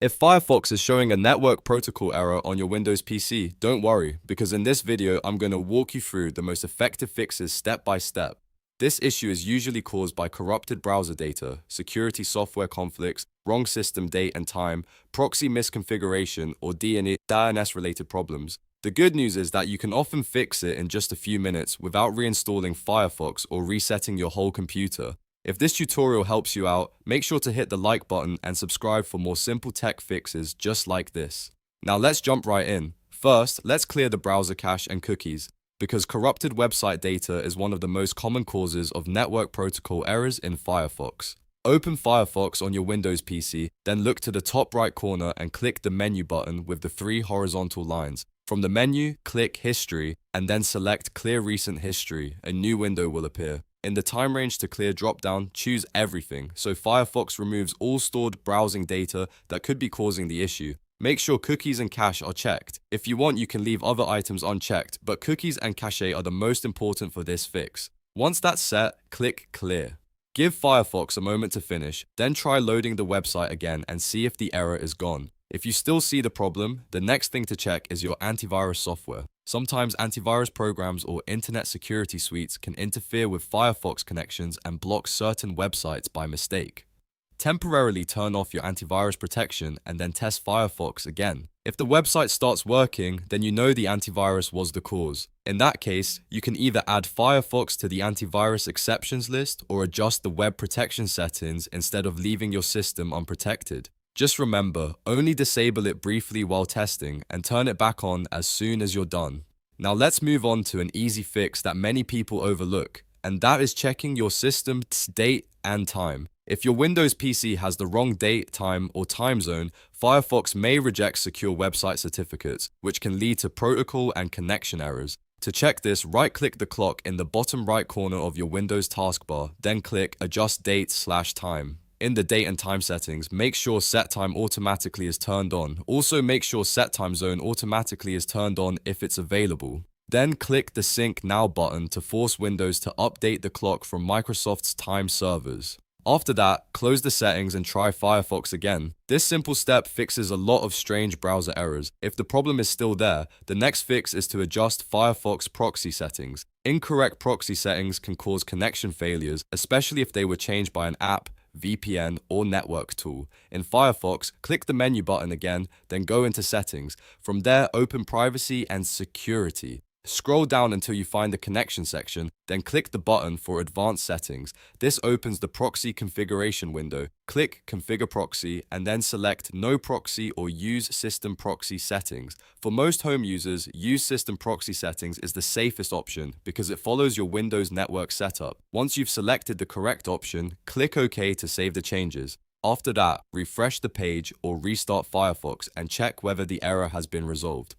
If Firefox is showing a network protocol error on your Windows PC, don't worry, because in this video I'm going to walk you through the most effective fixes step by step. This issue is usually caused by corrupted browser data, security software conflicts, wrong system date and time, proxy misconfiguration, or DNS related problems. The good news is that you can often fix it in just a few minutes without reinstalling Firefox or resetting your whole computer. If this tutorial helps you out, make sure to hit the like button and subscribe for more simple tech fixes just like this. Now let's jump right in. First, let's clear the browser cache and cookies, because corrupted website data is one of the most common causes of network protocol errors in Firefox. Open Firefox on your Windows PC, then look to the top right corner and click the menu button with the three horizontal lines. From the menu, click History, and then select Clear Recent History. A new window will appear. In the time range to clear dropdown, choose Everything, so Firefox removes all stored browsing data that could be causing the issue. Make sure cookies and cache are checked. If you want, you can leave other items unchecked, but cookies and cache are the most important for this fix. Once that's set, click Clear. Give Firefox a moment to finish, then try loading the website again and see if the error is gone. If you still see the problem, the next thing to check is your antivirus software. Sometimes antivirus programs or internet security suites can interfere with Firefox connections and block certain websites by mistake. Temporarily turn off your antivirus protection and then test Firefox again. If the website starts working, then you know the antivirus was the cause. In that case, you can either add Firefox to the antivirus exceptions list or adjust the web protection settings instead of leaving your system unprotected. Just remember, only disable it briefly while testing and turn it back on as soon as you're done. Now let's move on to an easy fix that many people overlook, and that is checking your system's date and time. If your Windows PC has the wrong date, time, or time zone, Firefox may reject secure website certificates, which can lead to protocol and connection errors. To check this, right-click the clock in the bottom right corner of your Windows taskbar, then click Adjust Date/Time. In the date and time settings, make sure Set Time Automatically is turned on. Also make sure Set Time Zone Automatically is turned on if it's available. Then click the Sync Now button to force Windows to update the clock from Microsoft's time servers. After that, close the settings and try Firefox again. This simple step fixes a lot of strange browser errors. If the problem is still there, the next fix is to adjust Firefox proxy settings. Incorrect proxy settings can cause connection failures, especially if they were changed by an app, VPN, or network tool. In Firefox, click the menu button again, then go into Settings. From there, open Privacy and Security. Scroll down until you find the connection section, then click the button for Advanced Settings. This opens the proxy configuration window. Click Configure Proxy and then select No Proxy or Use System Proxy Settings. For most home users, Use System Proxy Settings is the safest option because it follows your Windows network setup. Once you've selected the correct option, click OK to save the changes. After that, refresh the page or restart Firefox and check whether the error has been resolved.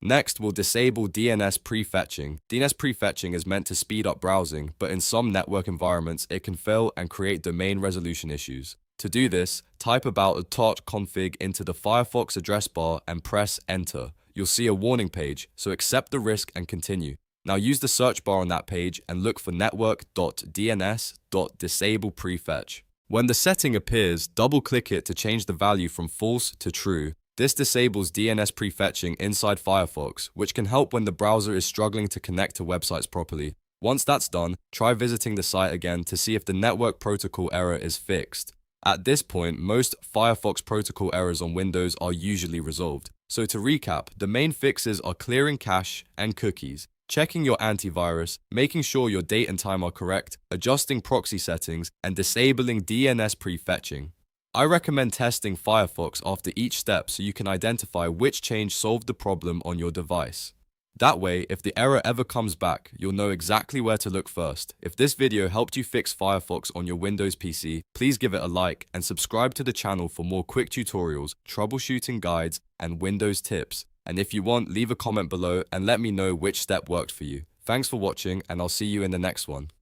Next, we'll disable DNS Prefetching. DNS Prefetching is meant to speed up browsing, but in some network environments, it can fail and create domain resolution issues. To do this, type about.config into the Firefox address bar and press Enter. You'll see a warning page, so accept the risk and continue. Now use the search bar on that page and look for network.dns.disablePrefetch. When the setting appears, double-click it to change the value from false to true. This disables DNS prefetching inside Firefox, which can help when the browser is struggling to connect to websites properly. Once that's done, try visiting the site again to see if the network protocol error is fixed. At this point, most Firefox protocol errors on Windows are usually resolved. So to recap, the main fixes are clearing cache and cookies, checking your antivirus, making sure your date and time are correct, adjusting proxy settings, and disabling DNS prefetching. I recommend testing Firefox after each step so you can identify which change solved the problem on your device. That way, if the error ever comes back, you'll know exactly where to look first. If this video helped you fix Firefox on your Windows PC, please give it a like and subscribe to the channel for more quick tutorials, troubleshooting guides, and Windows tips. And if you want, leave a comment below and let me know which step worked for you. Thanks for watching, and I'll see you in the next one.